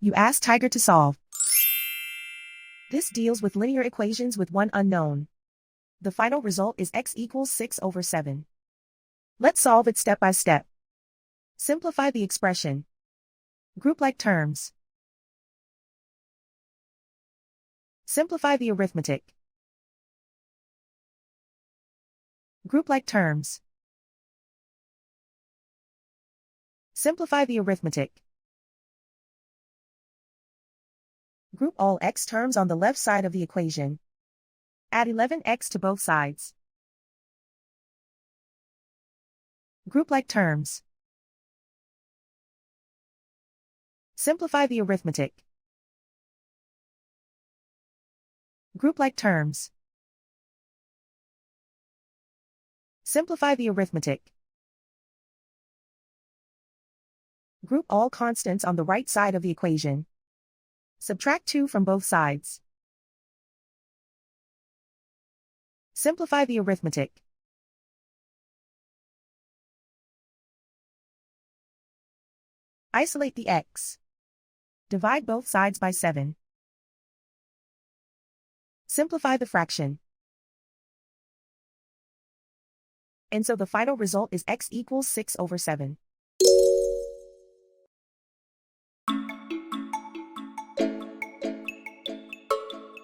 You ask Tiger to solve. This deals with linear equations with one unknown. The final result is x equals 6/7. Let's solve it step by step. Simplify the expression. Group like terms. Simplify the arithmetic. Group like terms. Simplify the arithmetic. Group all x terms on the left side of the equation. Add 11x to both sides. Group like terms. Simplify the arithmetic. Group like terms. Simplify the arithmetic. Group all constants on the right side of the equation. Subtract 2 from both sides. Simplify the arithmetic. Isolate the x. Divide both sides by 7. Simplify the fraction. And so the final result is x equals 6/7.